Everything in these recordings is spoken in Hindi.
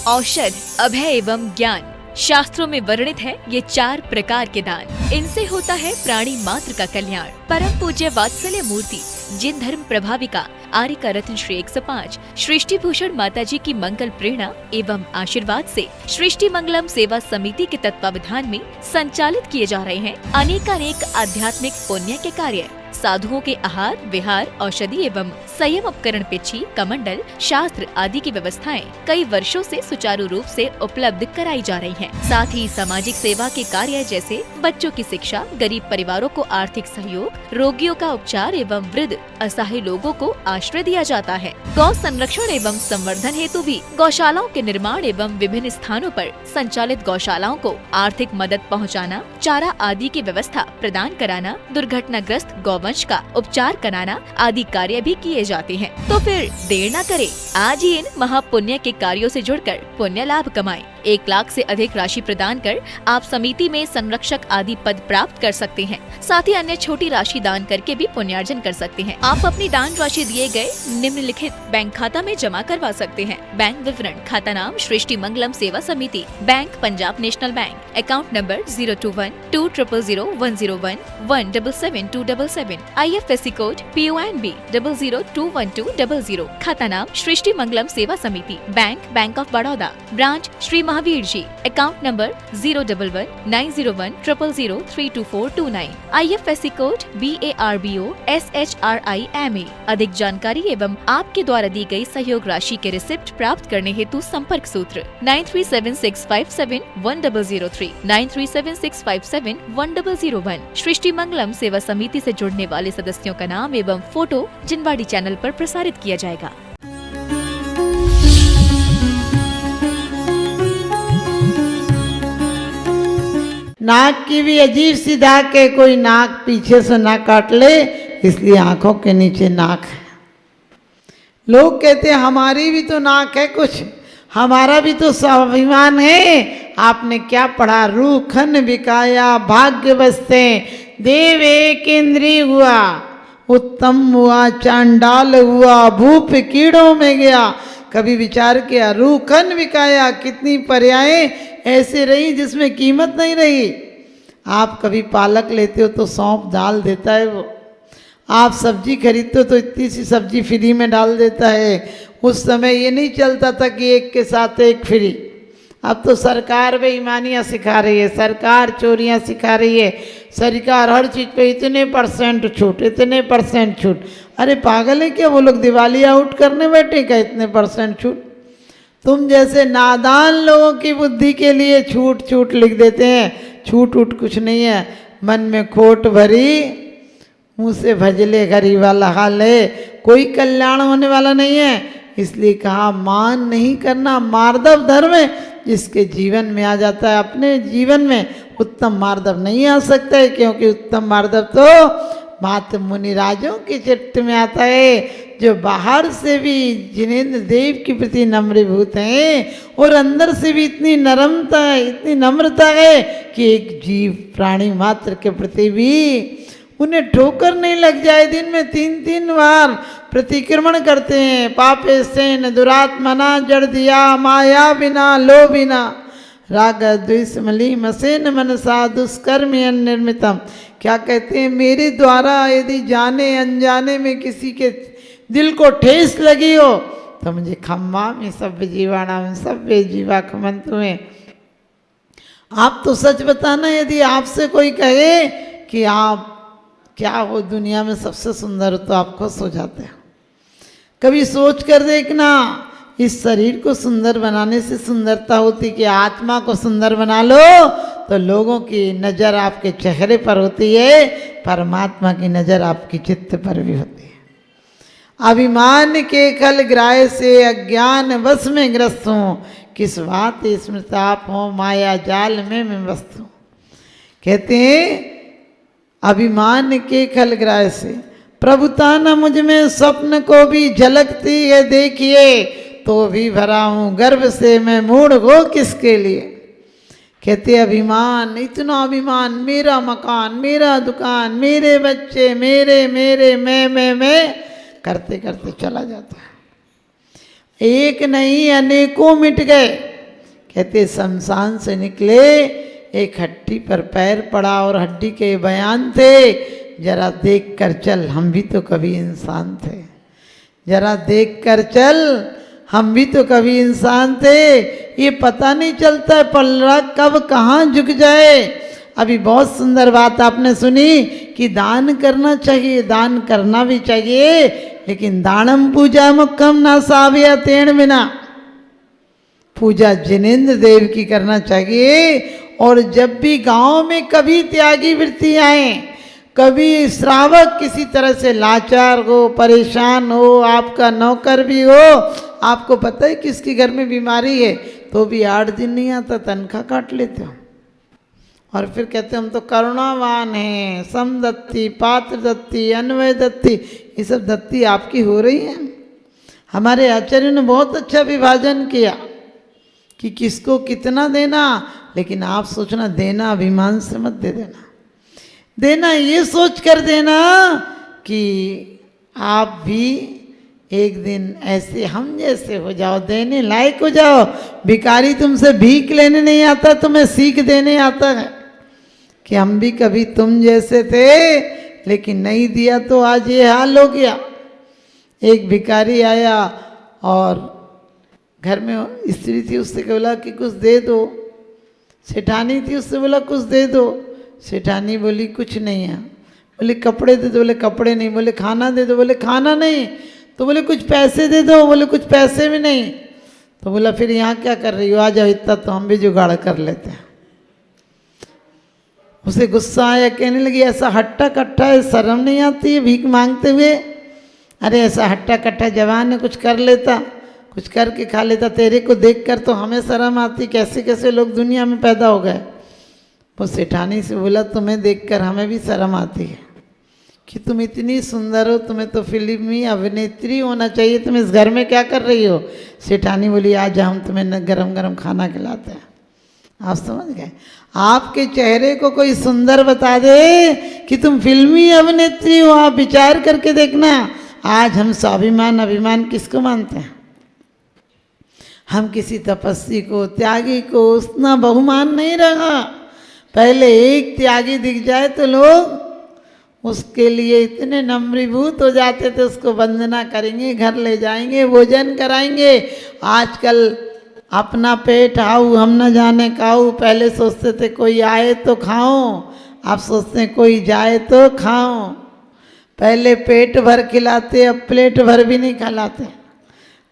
औषध, अभय एवं ज्ञान। शास्त्रों में वर्णित है ये 4 प्रकार के दान। इनसे होता है प्राणी मात्र का कल्याण। परम पूज्य वात्सल्य मूर्ति जिन धर्म प्रभाविका आर्य का रत्न श्री 105 सृष्टि भूषण माता जी की मंगल प्रेरणा एवं आशीर्वाद से सृष्टि मंगलम सेवा समिति के तत्वावधान में संचालित किए जा रहे हैं अनेकानेक आध्यात्मिक पुण्य के कार्य। साधुओं के आहार, विहार, औषधि एवं संयम उपकरण, पिछी, कमंडल, शास्त्र आदि की व्यवस्थाएं कई वर्षों से सुचारू रूप से उपलब्ध कराई जा रही हैं। साथ ही सामाजिक सेवा के कार्य जैसे बच्चों की शिक्षा, गरीब परिवारों को आर्थिक सहयोग, रोगियों का उपचार एवं वृद्ध असहाय लोगों को आश्रय दिया जाता है। गौ संरक्षण एवं संवर्धन हेतु भी गौशालाओं के निर्माण एवं विभिन्न स्थानों पर संचालित गौशालाओं को आर्थिक मदद पहुँचाना, चारा आदि की व्यवस्था प्रदान कराना, दुर्घटनाग्रस्त गौवंश का उपचार कराना आदि कार्य भी किए जाते हैं। तो फिर देर न करें, आज ही इन महापुण्य के कार्यों से जुड़कर पुण्य लाभ कमाएं। 1 लाख से अधिक राशि प्रदान कर आप समिति में संरक्षक आदि पद प्राप्त कर सकते हैं। साथ ही अन्य छोटी राशि दान करके भी पुण्यार्जन कर सकते हैं। आप अपनी दान राशि दिए गए निम्नलिखित बैंक खाता में जमा करवा सकते हैं। बैंक विवरण: खाता नाम Srishti Mangalam Seva Samiti, bank Punjab national bank, account number 021-2001-177-277, IFSC code PONB 0021200, खाता नाम Srishti Mangalam Seva Samiti, bank of Baroda, branch Shri Mahavir ji, account number 011-901-000-32429, IFSC code BARBO SHRIMA। अधिक जानकारी एवं आपके द्वारा दी गई सहयोग राशि के रिसिप्ट प्राप्त करने हेतु संपर्क सूत्र 9376571003, 9376571001। सृष्टि मंगलम सेवा समिति से जुड़ने वाले सदस्यों का नाम एवं फोटो जिनवाड़ी चैनल पर प्रसारित किया जाएगा। नाक की भी अजीब सी धाक है, कोई नाक पीछे से ना काट ले, इसलिए आंखों के नीचे नाक है। लोग कहते हैं हमारी भी तो नाक है, कुछ हमारा भी तो स्वाभिमान है। आपने क्या पढ़ा? रूखन बिकाया भाग्य बसते, देव एक इंद्री हुआ, उत्तम हुआ चांडाल हुआ, भूप कीड़ों में गया। कभी विचार किया रूखन बिकाया कितनी पर्यायें ऐसे रही जिसमें कीमत नहीं रही। आप कभी पालक लेते हो तो सौंफ डाल देता है वो, आप सब्जी खरीदते हो तो इतनी सी सब्जी फ्री में डाल देता है। उस समय ये नहीं चलता था कि एक के साथ एक फ्री। अब तो सरकार बेईमानियाँ सिखा रही है, सरकार चोरियाँ सिखा रही है, सरकार हर चीज़ पे इतने % छूट, इतने % छूट। अरे पागल है क्या वो लोग? दिवाली आउट करने बैठे क्या इतने % छूट? तुम जैसे नादान लोगों की बुद्धि के लिए छूट छूट लिख देते हैं। छूट उठ कुछ नहीं है, मन में खोट भरी, मुँह से भजले गरीब वाला हाल है, कोई कल्याण होने वाला नहीं है। इसलिए कहा मान नहीं करना मार्दव धर्म है, जिसके जीवन में आ जाता है अपने जीवन में उत्तम मार्दव नहीं आ सकता है, क्योंकि उत्तम मार्दव तो मात मुनिराजों के चित्त में आता है, जो बाहर से भी जिनेंद्र देव के प्रति नम्रभूत हैं और अंदर से भी इतनी नरमता है, इतनी नम्रता है कि एक जीव प्राणी मात्र के प्रति भी उन्हें ठोकर नहीं लग जाए। दिन में 3-3 बार प्रतिक्रमण करते हैं। पापे सेन दुरात्मना जड़ दिया, माया बिना लो बिना, राग द्वेष मली मसेन मनसा दुष्कर्म निर्मितम। क्या कहते हैं? मेरे द्वारा यदि जाने अनजाने में किसी के दिल को ठेस लगी हो तो मुझे खम्मा में सब जीवाणाम सब जीवा खमंतु में। आप तो सच बताना, यदि आपसे कोई कहे कि आप क्या हो दुनिया में सबसे सुंदर हो तो आप खुश हो जाते हैं। कभी सोच कर देखना, इस शरीर को सुंदर बनाने से सुंदरता होती कि आत्मा को सुंदर बना लो तो लोगों की नज़र आपके चेहरे पर होती है, परमात्मा की नज़र आपकी चित्त पर भी होती है। अभिमान के खल ग्राह से अज्ञान वश में ग्रस्त हूँ, किस बात स्मृताप हो माया जाल में मैं मस्त हूँ। कहते हैं अभिमान के खल ग्राह से प्रभुता न मुझ में स्वप्न को भी झलकती है, देखिए तो भी भरा हूँ गर्व से मैं मूढ़ हो किसके लिए। कहते अभिमान, इतना अभिमान, मेरा मकान, मेरा दुकान, मेरे बच्चे, मेरे मेरे मैं करते करते चला जाता है। एक नहीं अनेकों मिट गए। कहते शमशान से निकले, एक हड्डी पर पैर पड़ा और हड्डी के बयान थे, जरा देख कर चल हम भी तो कभी इंसान थे, जरा देख कर चल हम भी तो कभी इंसान थे। ये पता नहीं चलता है पलड़ा कब कहाँ झुक जाए। अभी बहुत सुंदर बात आपने सुनी कि दान करना चाहिए, दान करना भी चाहिए, लेकिन दानम पूजा मुखम ना साविया तेण बिना, पूजा जिनेंद्र देव की करना चाहिए। और जब भी गांव में कभी त्यागी वृत्ति आए, कभी श्रावक किसी तरह से लाचार हो, परेशान हो, आपका नौकर भी हो, आपको पता है किसके घर में बीमारी है, तो भी 8 दिन नहीं आता, तनख्वाह काट लेते हो और फिर कहते हम तो करुणावान हैं, समदत्ती, पात्र दत्ती, अन्वय दत्ती, ये सब दत्ती आपकी हो रही है। हमारे आचार्य ने बहुत अच्छा विभाजन किया कि किसको कितना देना, लेकिन आप सोचना देना अभिमान से मत दे देना, देना ये सोच कर देना कि आप भी एक दिन ऐसे हम जैसे हो जाओ, देने लायक हो जाओ। भिखारी तुमसे भीख लेने नहीं आता, तुम्हें सीख देने आता है कि हम भी कभी तुम जैसे थे, लेकिन नहीं दिया तो आज ये हाल हो गया। एक भिखारी आया और घर में स्त्री थी, उससे बोला कि कुछ दे दो। सेठानी थी, उससे बोला कुछ दे दो। सेठानी बोली कुछ नहीं है। बोले कपड़े दे दो, बोले कपड़े नहीं। बोले खाना दे दो, बोले खाना नहीं। तो बोले कुछ पैसे दे दो, बोले कुछ पैसे भी नहीं। तो बोला फिर यहाँ क्या कर रही हो, आ जाओ, इतना तो हम भी जुगाड़ कर लेते हैं। उसे गुस्सा आया, कहने लगी ऐसा हट्टा कट्टा है, शर्म नहीं आती है भीख मांगते हुए? अरे ऐसा हट्टा कट्टा जवान है, कुछ कर लेता, कुछ करके खा लेता, तेरे को देखकर तो हमें शर्म आती, कैसे कैसे लोग दुनिया में पैदा हो गए। वो सेठानी से बोला तुम्हें देखकर हमें भी शर्म आती है कि तुम इतनी सुंदर हो, तुम्हें तो फिल्मी अभिनेत्री होना चाहिए, तुम इस घर में क्या कर रही हो? सेठानी बोली आज हम तुम्हें गरम गरम खाना खिलाते हैं। आप समझ गए? आपके चेहरे को कोई सुंदर बता दे कि तुम फिल्मी अभिनेत्री हो, आप विचार करके देखना। आज हम स्वाभिमान अभिमान किसको मानते हैं? हम किसी तपस्वी को, त्यागी को उतना बहुमान नहीं रहा। पहले एक त्यागी दिख जाए तो लोग उसके लिए इतने नम्रीभूत हो जाते थे, उसको वंदना करेंगे, घर ले जाएंगे, भोजन कराएंगे। आजकल अपना पेट आओ हम न जाने खाओ। पहले सोचते थे कोई आए तो खाओ, अब सोचते हैं कोई जाए तो खाओ। पहले पेट भर खिलाते, अब प्लेट भर भी नहीं खिलाते।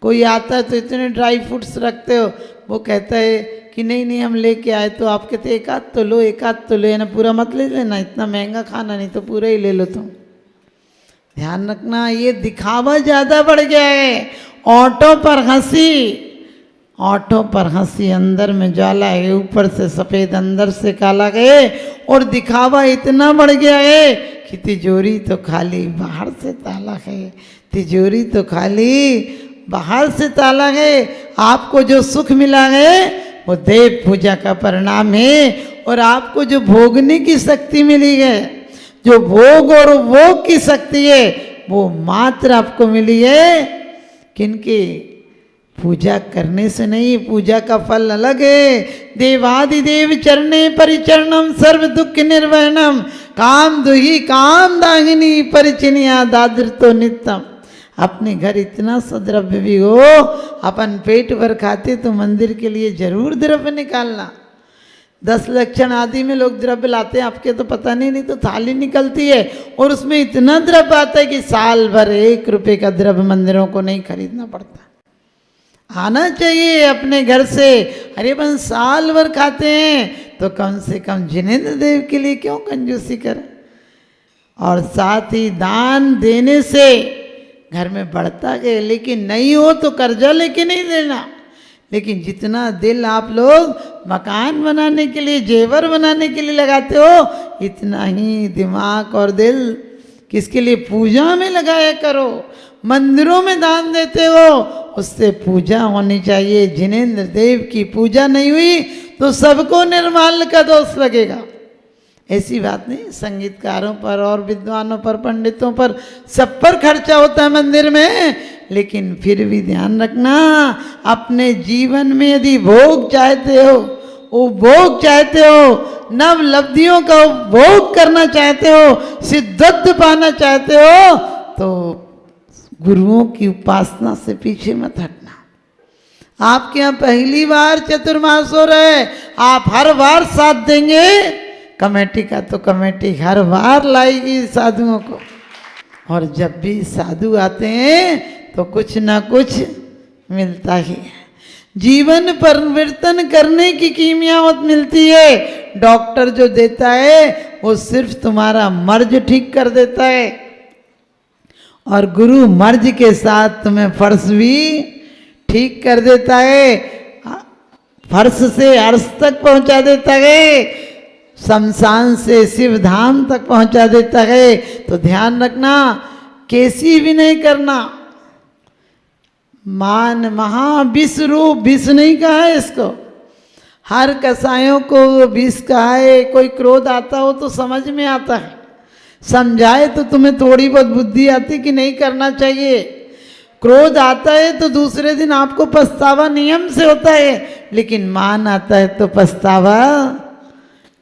कोई आता है तो इतने ड्राई फ्रूट्स रखते हो, वो कहता है कि नहीं नहीं हम लेके आए, तो आप कहते एक आध तो लो, एक आध तो लो, ना पूरा मत ले लेना, इतना महंगा खाना नहीं तो पूरा ही ले लो तुम। ध्यान रखना, ये दिखावा ज़्यादा बढ़ गया है। ऑटो पर हंसी, ऑटो पर हंसी, अंदर में ज्वाला है, ऊपर से सफ़ेद अंदर से काला गए। और दिखावा इतना बढ़ गया है कि तिजोरी तो खाली बाहर से ताला है, तिजोरी तो खाली बाहर से ताला है। आपको जो सुख मिला है वो देव पूजा का परिणाम है। और आपको जो भोगने की शक्ति मिली है, जो भोग और भोग की शक्ति है, वो मात्र आपको मिली है किनकी? पूजा करने से नहीं। पूजा का फल अलग है। देवादिदेव चरणे परिचरणम सर्व दुख निर्वहनम, काम दुही काम दाहिनी परिचिनिया दादृतो नित्यम। अपने घर इतना सा द्रव्य भी हो, अपन पेट भर खाते तो मंदिर के लिए जरूर द्रव्य निकालना। 10 लक्षण आदि में लोग द्रव्य लाते हैं, आपके तो पता नहीं तो थाली निकलती है और उसमें इतना द्रव्य आता है कि साल भर 1 रुपये का द्रव्य मंदिरों को नहीं खरीदना पड़ता। आना चाहिए अपने घर से। अरे बन साल भर खाते हैं तो कम से कम जिनेंद्र देव के लिए क्यों कंजूसी करें? और साथ ही दान देने से घर में बढ़ता गए। लेकिन नहीं हो तो कर्जा लेके नहीं देना। लेकिन जितना दिल आप लोग मकान बनाने के लिए, जेवर बनाने के लिए लगाते हो, इतना ही दिमाग और दिल किसके लिए? पूजा में लगाया करो। मंदिरों में दान देते हो, उससे पूजा होनी चाहिए। जिनेंद्र देव की पूजा नहीं हुई तो सबको निर्माल्य का दोष लगेगा। ऐसी बात नहीं, संगीतकारों पर और विद्वानों पर, पंडितों पर, सब पर खर्चा होता है मंदिर में, लेकिन फिर भी ध्यान रखना, अपने जीवन में यदि भोग चाहते हो, उपभोग चाहते हो, नव लब्धियों का उपभोग करना चाहते हो, सिद्धत्व पाना चाहते हो, तो गुरुओं की उपासना से पीछे मत हटना। आपके यहाँ पहली बार चतुर्मास हो रहा है, आप हर बार साथ देंगे, कमेटी का तो कमेटी हर बार लाएगी साधुओं को। और जब भी साधु आते हैं तो कुछ ना कुछ मिलता ही है। जीवन परिवर्तन करने की कीमियावत मिलती है। डॉक्टर जो देता है वो सिर्फ तुम्हारा मर्ज ठीक कर देता है, और गुरु मर्ज के साथ तुम्हें फर्श भी ठीक कर देता है, फर्श से अर्श तक पहुंचा देता है, शमशान से शिव धाम तक पहुंचा देता है। तो ध्यान रखना, कैसी भी नहीं करना। मान महा विष रूप, विष नहीं कहा है इसको, हर कसायों को विष कहा है। कोई क्रोध आता हो तो समझ में आता है, समझाए तो तुम्हें थोड़ी बहुत बुद्धि आती कि नहीं करना चाहिए। क्रोध आता है तो दूसरे दिन आपको पछतावा नियम से होता है, लेकिन मान आता है तो पछतावा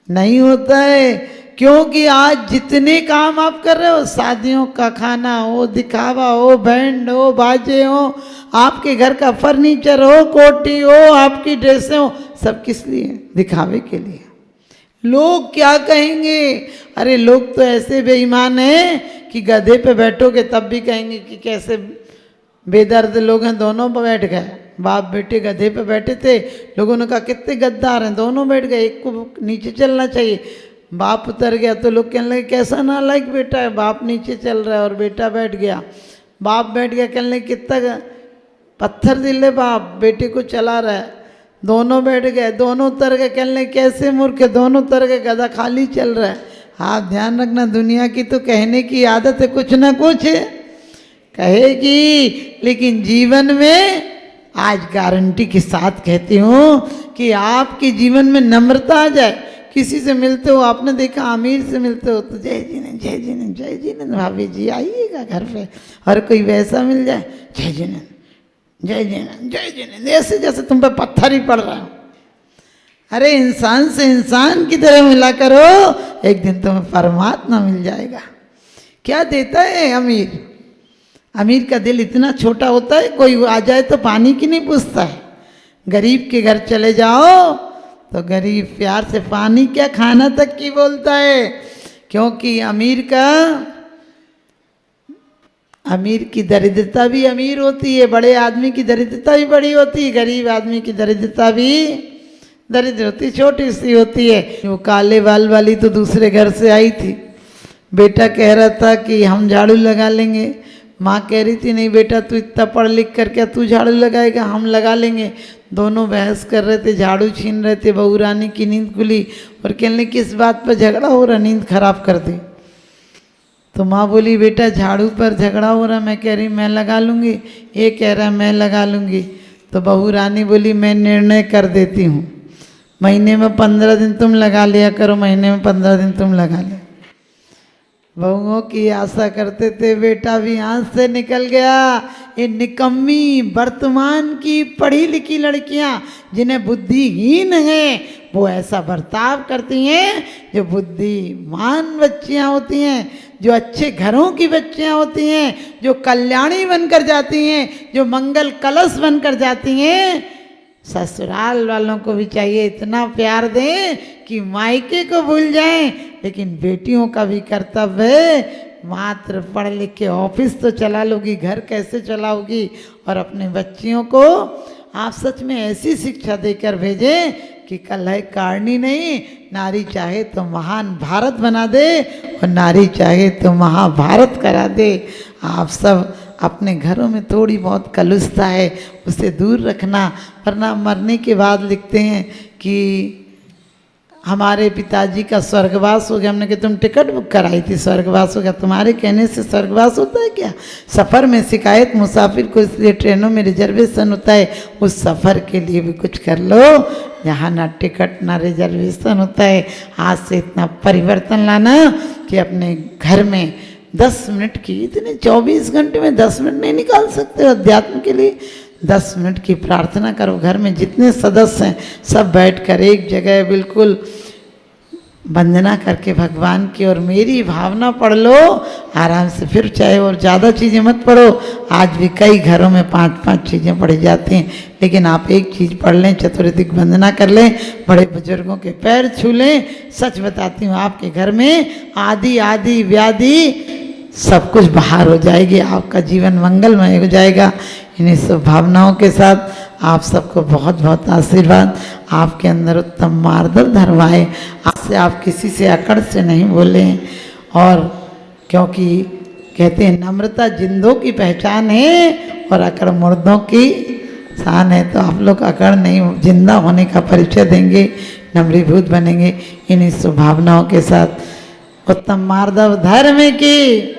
नहीं होता है। क्योंकि आज जितने काम आप कर रहे हो, शादियों का खाना हो, दिखावा हो, बैंड हो, बाजे हो, आपके घर का फर्नीचर हो, कोठी हो, आपकी ड्रेसें हो, सब किस लिए? दिखावे के लिए। लोग क्या कहेंगे? अरे लोग तो ऐसे बेईमान हैं कि गधे पे बैठोगे तब भी कहेंगे कि कैसे बेदर्द लोग हैं, दोनों पे बैठ गए। बाप बेटे गधे पे बैठे थे, लोगों ने कहा कितने गद्दार हैं, दोनों बैठ गए, एक को नीचे चलना चाहिए। बाप उतर गया तो लोग कहने लगे कैसा नालायक बेटा है, बाप नीचे चल रहा है और बेटा बैठ गया। बाप बैठ गया, कहने लगे कितना पत्थर दिले बाप, बेटे को चला रहा है। दोनों बैठ गए, दोनों उतर गए, कहने लगे कैसे मूर्ख है, दोनों उतर गए, गधा खाली चल रहा है। हाँ, ध्यान रखना, दुनिया की तो कहने की आदत है, कुछ ना कुछ कहेगी, लेकिन जीवन में आज गारंटी के साथ कहती हूँ कि आपके जीवन में नम्रता आ जाए। किसी से मिलते हो, आपने देखा अमीर से मिलते हो तो जय जी ने, जय जी ने, जय जी ने, भाभी जी आइएगा घर पे। और कोई वैसा मिल जाए, जय जी ने, जय जी ने, जय जी ने, ऐसे जैसे तुम पे पत्थर ही पड़ रहा हो। अरे इंसान से इंसान की तरह मिला करो, एक दिन तुम्हें परमात्मा मिल जाएगा। क्या देता है अमीर? अमीर का दिल इतना छोटा होता है, कोई आ जाए तो पानी की नहीं पूछता है। गरीब के घर चले जाओ तो गरीब प्यार से पानी क्या खाना तक की बोलता है। क्योंकि अमीर की दरिद्रता भी अमीर होती है, बड़े आदमी की दरिद्रता भी बड़ी होती है, गरीब आदमी की दरिद्रता भी दरिद्र होती, छोटी सी होती है। वो काले बाल वाली तो दूसरे घर से आई थी, बेटा कह रहा था कि हम झाड़ू लगा लेंगे, माँ कह रही थी नहीं बेटा तू इतना पढ़ लिख कर क्या तू झाड़ू लगाएगा, हम लगा लेंगे। दोनों बहस कर रहे थे, झाड़ू छीन रहे थे। बहू रानी की नींद खुली और कहने किस बात पर झगड़ा हो रहा, नींद खराब कर दी। तो माँ बोली बेटा झाड़ू पर झगड़ा हो रहा, मैं कह रही मैं लगा लूँगी, ये कह रहा मैं लगा लूँगी। तो बहू रानी बोली मैं निर्णय कर देती हूँ, महीने में 15 दिन तुम लगा लिया करो, महीने में 15 दिन तुम लगा ले। बहुओं की आशा करते थे, बेटा भी हाथ से निकल गया। ये निकम्मी वर्तमान की पढ़ी लिखी लड़कियां जिन्हें बुद्धिहीन है वो ऐसा बर्ताव करती हैं। जो बुद्धिमान बच्चियां होती हैं, जो अच्छे घरों की बच्चियां होती हैं, जो कल्याणी बनकर जाती हैं, जो मंगल कलश बनकर जाती हैं, ससुराल वालों को भी चाहिए इतना प्यार दें कि मायके को भूल जाएं। लेकिन बेटियों का भी कर्तव्य है, मात्र पढ़ लिख के ऑफिस तो चला लोगी, घर कैसे चलाओगी? और अपने बच्चियों को आप सच में ऐसी शिक्षा देकर भेजें कि कल है कारणी नहीं, नारी चाहे तो महान भारत बना दे और नारी चाहे तो महाभारत करा दे। आप सब अपने घरों में थोड़ी बहुत कलुषता है उसे दूर रखना, वरना मरने के बाद लिखते हैं कि हमारे पिताजी का स्वर्गवास हो गया। हमने कहा तुम टिकट बुक कराई थी, स्वर्गवास हो गया? तुम्हारे कहने से स्वर्गवास होता है क्या? सफ़र में शिकायत मुसाफिर को इसलिए ट्रेनों में रिजर्वेशन होता है, उस सफ़र के लिए भी कुछ कर लो जहाँ ना टिकट ना रिजर्वेशन होता है। आज से इतना परिवर्तन लाना कि अपने घर में 10 मिनट की, इतने 24 घंटे में 10 मिनट नहीं निकाल सकते हो अध्यात्म के लिए? 10 मिनट की प्रार्थना करो। घर में जितने सदस्य हैं सब बैठकर एक जगह बिल्कुल वंदना करके भगवान की और मेरी भावना पढ़ लो आराम से। फिर चाहे और ज़्यादा चीज़ें मत पढ़ो, आज भी कई घरों में 5-5 चीज़ें पढ़ी जाती हैं, लेकिन आप एक चीज़ पढ़ लें, चतुर्दिक वंदना कर लें, बड़े बुजुर्गों के पैर छू लें। सच बताती हूँ, आपके घर में आदि आदि व्याधि सब कुछ बाहर हो जाएगी, आपका जीवन मंगलमय हो जाएगा। इन्हीं सब भावनाओं के साथ आप सबको बहुत बहुत आशीर्वाद। आपके अंदर उत्तम मार्दव धर्म आए, आज से आप किसी से अकड़ से नहीं बोले। और क्योंकि कहते हैं नम्रता जिंदों की पहचान है और अकड़ मुर्दों की शान है। तो आप लोग अकड़ नहीं, जिंदा होने का परिचय देंगे, नम्रीभूत बनेंगे। इन्हीं सब भावनाओं के साथ उत्तम मार्दव धर्म की।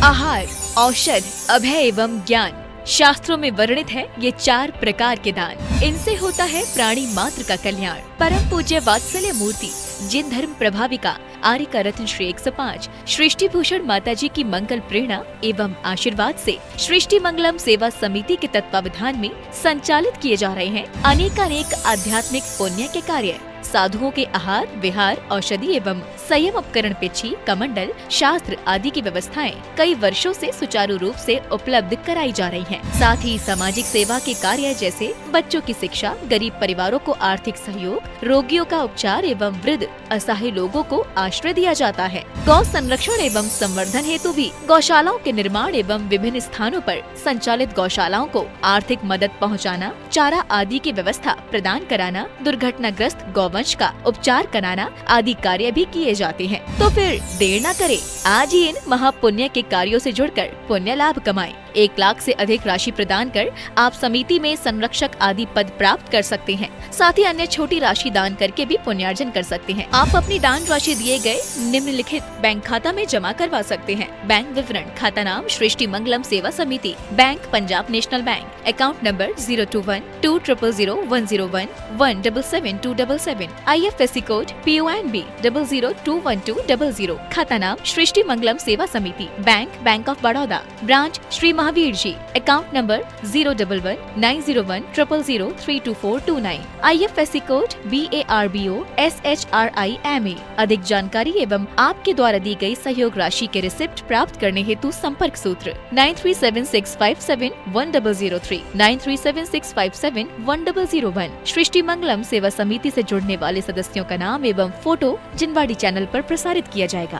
आहार, औषध, अभय एवं ज्ञान शास्त्रों में वर्णित है ये 4 प्रकार के दान। इनसे होता है प्राणी मात्र का कल्याण। परम पूज्य वात्सल्य मूर्ति जिन धर्म प्रभाविका आर्य रत्न श्री 105 सृष्टि भूषण माता जी की मंगल प्रेरणा एवं आशीर्वाद से सृष्टि मंगलम सेवा समिति के तत्वावधान में संचालित किए जा रहे हैं अनेकानेक आध्यात्मिक पुण्य के कार्य। साधुओं के आहार, विहार, औषधि एवं संयम उपकरण, पिछी, कमंडल, शास्त्र आदि की व्यवस्थाएं कई वर्षों से सुचारू रूप से उपलब्ध कराई जा रही हैं। साथ ही सामाजिक सेवा के कार्य जैसे बच्चों की शिक्षा, गरीब परिवारों को आर्थिक सहयोग, रोगियों का उपचार एवं वृद्ध असहाय लोगों को आश्रय दिया जाता है। गौ संरक्षण एवं संवर्धन हेतु भी गौशालाओं के निर्माण एवं विभिन्न स्थानों पर संचालित गौशालाओं को आर्थिक मदद पहुँचाना, चारा आदि की व्यवस्था प्रदान कराना, दुर्घटनाग्रस्त गौवंश का उपचार कराना आदि कार्य भी किए जाते हैं। तो फिर देर न करें, आज ही इन महापुण्य के कार्यों से जुड़कर पुण्य लाभ कमाएं। 1 लाख से अधिक राशि प्रदान कर आप समिति में संरक्षक आदि पद प्राप्त कर सकते हैं। साथ ही अन्य छोटी राशि दान करके भी पुण्यार्जन कर सकते हैं। आप अपनी दान राशि दिए गए निम्नलिखित बैंक खाता में जमा करवा सकते हैं। बैंक विवरण: खाता नाम Srishti Mangalam Seva Samiti, bank Punjab national bank, account number 021-2001-177-277, IFSC code PONB 0021200, खाता नाम Srishti Mangalam Seva Samiti, bank of Baroda, branch Shri Mahavir ji, account number 011-901-000-32429, IFSC code BARBO SHRIMA। अधिक जानकारी एवं आपके द्वारा दी गई सहयोग राशि के रिसिप्ट प्राप्त करने हेतु संपर्क सूत्र 9376571003, 9376571001। सृष्टि मंगलम सेवा समिति से जुड़ने वाले सदस्यों का नाम एवं फोटो जिनवाड़ी चैनल पर प्रसारित किया जाएगा।